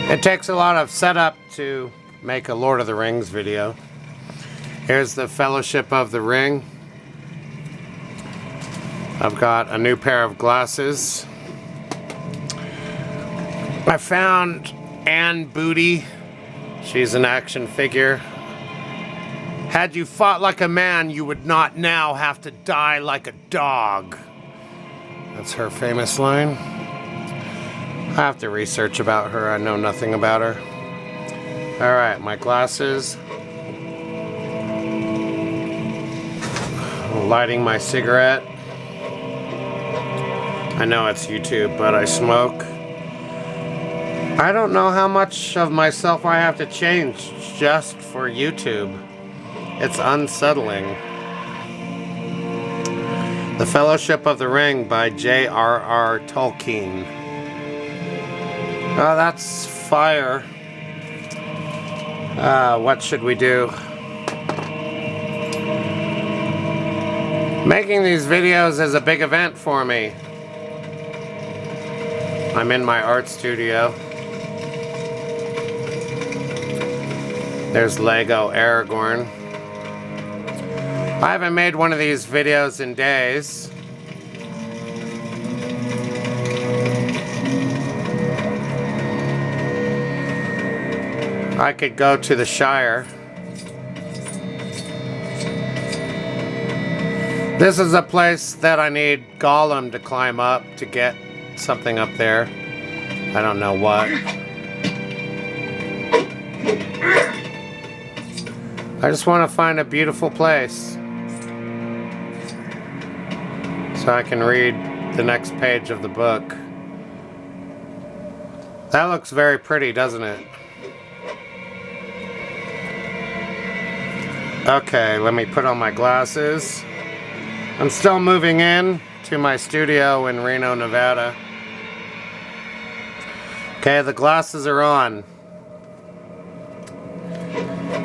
It takes a lot of setup to make a Lord of the Rings video. Here's the Fellowship of the Ring. I've got a new pair of glasses. I found Anne Booty. She's an action figure. Had you fought like a man, you would not now have to die like a dog. That's her famous line. I have to research about her. I know nothing about her. Alright, my glasses. Lighting my cigarette. I know it's YouTube, but I smoke. I don't know how much of myself I have to change just for YouTube. It's unsettling. The Fellowship of the Ring by J.R.R. Tolkien. Oh, that's fire. What should we do? Making these videos is a big event for me. I'm in my art studio. There's Lego Aragorn. I haven't made one of these videos in days. I could go to the Shire. This is a place that I need Gollum to climb up to get something up there. I don't know what. I just want to find a beautiful place so I can read the next page of the book. That looks very pretty, doesn't it? Okay, let me put on my glasses. I'm still moving in to my studio in Reno, Nevada. Okay, the glasses are on.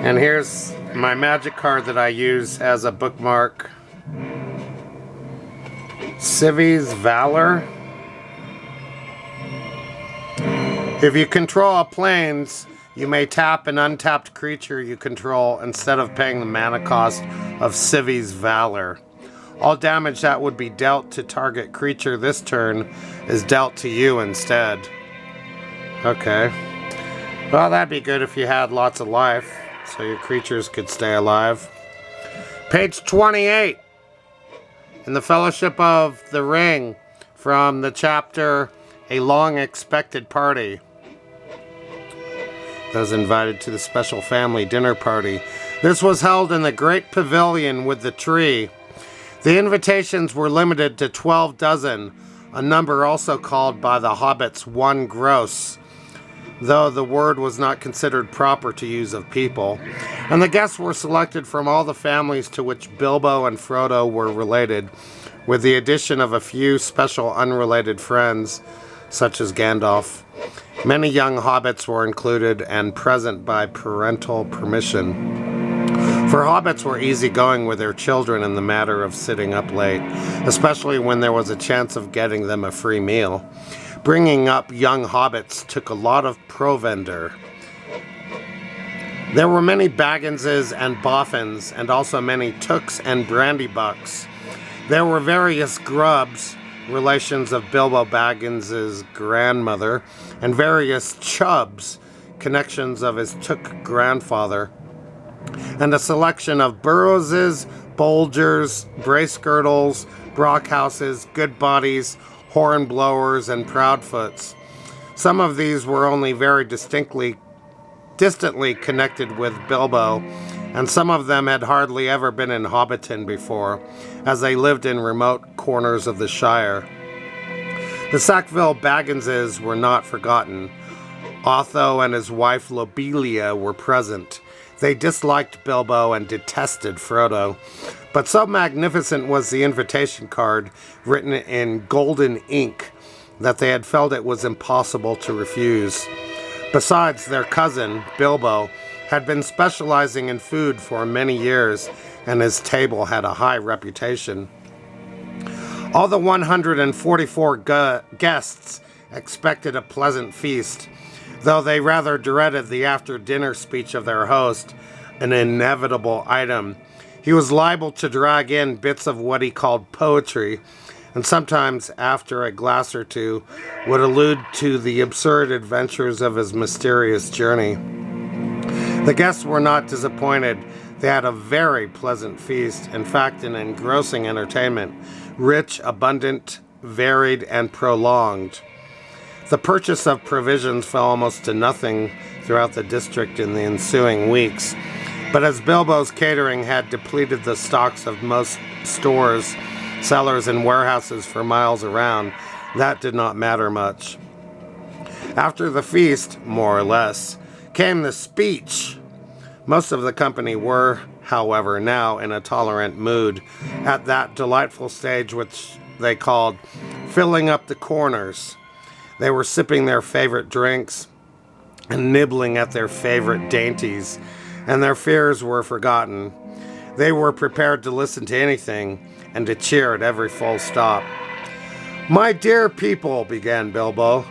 And here's my magic card that I use as a bookmark. Civvies, valor. If you control planes, you may tap an untapped creature you control instead of paying the mana cost of civvies, valor. All damage that would be dealt to target creature this turn is dealt to you instead. Okay. Well, that'd be good if you had lots of life, so your creatures could stay alive. Page 28 in the Fellowship of the Ring from the chapter A Long Expected Party. Those invited to the special family dinner party. This was held in the great pavilion with the tree. The invitations were limited to 12 dozen, a number also called by the hobbits one gross, though the word was not considered proper to use of people. And the guests were selected from all the families to which Bilbo and Frodo were related, with the addition of a few special unrelated friends, such as Gandalf. Many young hobbits were included and present by parental permission. For hobbits were easygoing with their children in the matter of sitting up late, especially when there was a chance of getting them a free meal. Bringing up young hobbits took a lot of provender. There were many Bagginses and Boffins, and also many Tooks and Brandybucks. There were various Grubbs, relations of Bilbo Baggins's grandmother, and various Chubbs, connections of his Took grandfather, and a selection of Burrowses, Bolgers, Bracegirdles, Brockhouses, Goodbodies, Hornblowers, and Proudfoots. Some of these were only very distantly connected with Bilbo, and some of them had hardly ever been in Hobbiton before, as they lived in remote corners of the Shire. The Sackville Bagginses were not forgotten. Otho and his wife Lobelia were present. They disliked Bilbo and detested Frodo, but so magnificent was the invitation card, written in golden ink, that they had felt it was impossible to refuse. Besides, their cousin, Bilbo, had been specializing in food for many years, and his table had a high reputation. All the 144 guests expected a pleasant feast. though they rather dreaded the after-dinner speech of their host, an inevitable item. He was liable to drag in bits of what he called poetry, and sometimes, after a glass or two, would allude to the absurd adventures of his mysterious journey. The guests were not disappointed. They had a very pleasant feast, in fact, an engrossing entertainment, rich, abundant, varied, and prolonged. The purchase of provisions fell almost to nothing throughout the district in the ensuing weeks, but as Bilbo's catering had depleted the stocks of most stores, cellars, and warehouses for miles around, that did not matter much. After the feast, more or less, came the speech. Most of the company were, however, now in a tolerant mood, at that delightful stage which they called filling up the corners. They were sipping their favorite drinks and nibbling at their favorite dainties, and their fears were forgotten. They were prepared to listen to anything and to cheer at every full stop. "My dear people," began Bilbo,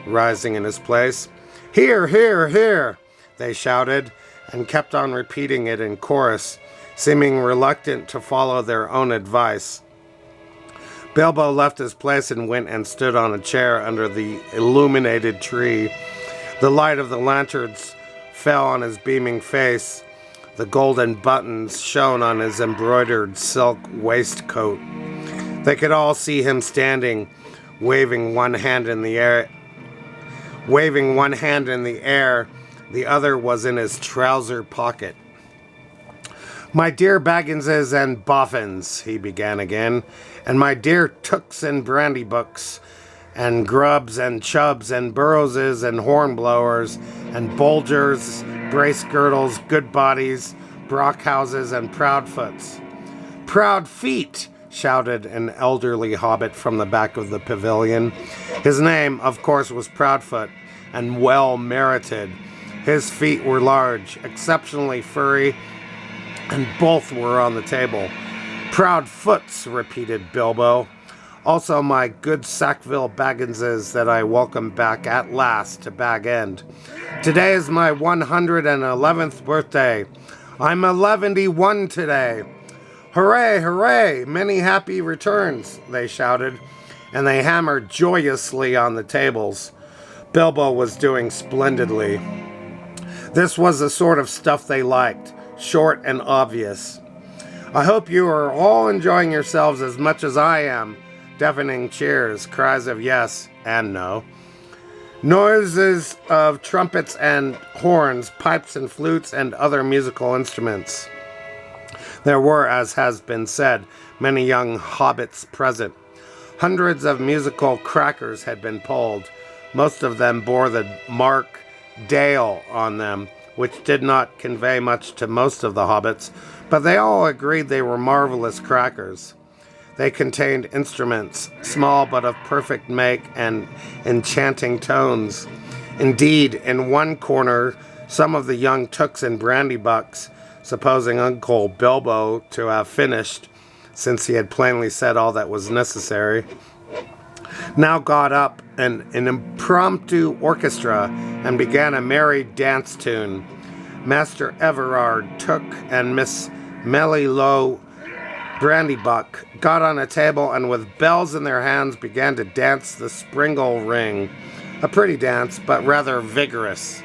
rising in his place. "Hear, hear, hear," they shouted, and kept on repeating it in chorus, seeming reluctant to follow their own advice. Bilbo left his place and went and stood on a chair under the illuminated tree. The light of the lanterns fell on his beaming face. The golden buttons shone on his embroidered silk waistcoat. They could all see him standing, waving one hand in the air. The other was in his trouser pocket. "My dear Bagginses and Boffins," he began again, "and my dear Tooks and Brandybooks, and Grubbs and Chubbs and Burrowses and Hornblowers and Bulgers, Bracegirdles, Goodbodies, Brockhouses, and Proudfoots." "Proud feet!" shouted an elderly hobbit from the back of the pavilion. His name, of course, was Proudfoot, and well merited. His feet were large, exceptionally furry, and both were on the table. "Proudfoots," repeated Bilbo. "Also my good Sackville Bagginses that I welcome back at last to Bag End. Today is my 111th birthday. I'm 111 today. Hooray, hooray, many happy returns," they shouted, and they hammered joyously on the tables. Bilbo was doing splendidly. This was the sort of stuff they liked, short and obvious. "I hope you are all enjoying yourselves as much as I am." Deafening cheers, cries of yes and no. Noises of trumpets and horns, pipes and flutes, and other musical instruments. There were, as has been said, many young hobbits present. Hundreds of musical crackers had been pulled. Most of them bore the mark Dale on them, which did not convey much to most of the hobbits, but they all agreed they were marvelous crackers. They contained instruments, small but of perfect make and enchanting tones. Indeed, in one corner, some of the young Tooks and Brandybucks, supposing Uncle Bilbo to have finished, since he had plainly said all that was necessary, now got up an impromptu orchestra and began a merry dance tune. Master Everard Took and Miss Melly-Low Brandybuck got on a table and with bells in their hands began to dance the Springle Ring. A pretty dance, but rather vigorous.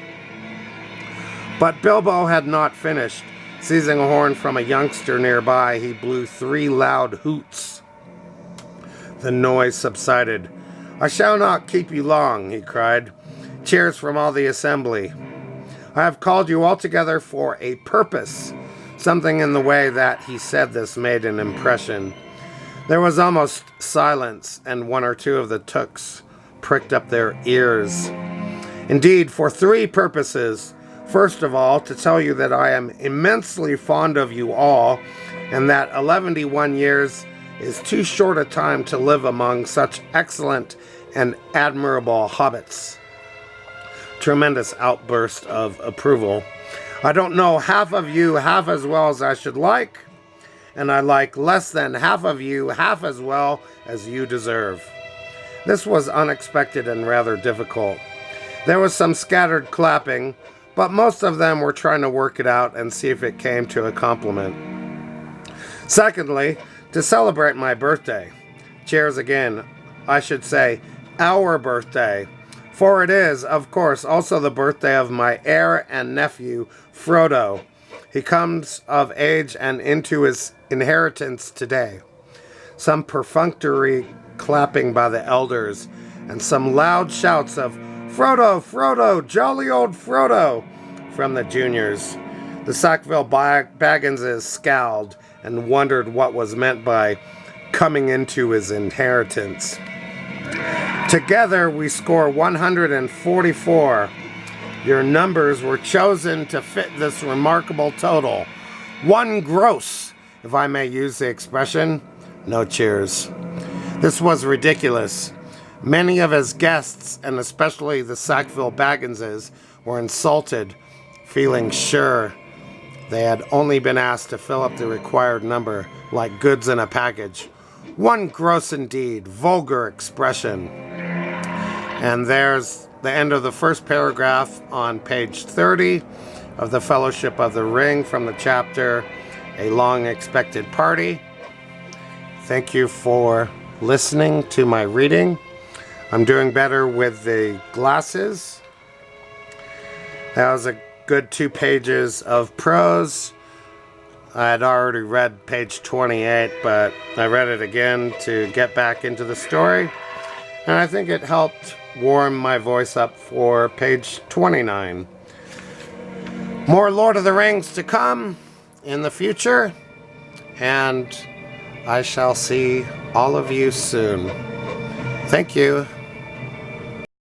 But Bilbo had not finished. Seizing a horn from a youngster nearby, he blew 3 loud hoots. The noise subsided. "I shall not keep you long," he cried. Cheers from all the assembly. "I have called you all together for a purpose." Something in the way that he said this made an impression. There was almost silence, and 1 or 2 of the Tooks pricked up their ears. "Indeed, for 3 purposes. First of all, to tell you that I am immensely fond of you all, and that 111 years is too short a time to live among such excellent and admirable hobbits." Tremendous outburst of approval. "I don't know half of you half as well as I should like, and I like less than half of you half as well as you deserve." This was unexpected and rather difficult. There was some scattered clapping, but most of them were trying to work it out and see if it came to a compliment. Secondly, to celebrate my birthday. Cheers again. I should say, our birthday. For it is, of course, also the birthday of my heir and nephew, Frodo. He comes of age and into his inheritance today. Some perfunctory clapping by the elders, and some loud shouts of, "Frodo, Frodo, jolly old Frodo," from the juniors. The Sackville Bagginses scowled and wondered what was meant by coming into his inheritance. Together we score 144. Your numbers were chosen to fit this remarkable total. One gross, if I may use the expression. No cheers. This was ridiculous. Many of his guests, and especially the Sackville Bagginses, were insulted, feeling sure they had only been asked to fill up the required number like goods in a package. One gross indeed, vulgar expression. And there's the end of the first paragraph on page 30 of the Fellowship of the Ring from the chapter, A Long Expected Party. Thank you for listening to my reading. I'm doing better with the glasses. That was a good 2 pages of prose. I had already read page 28, but I read it again to get back into the story. And I think it helped warm my voice up for page 29. More Lord of the Rings to come in the future. And I shall see all of you soon. Thank you.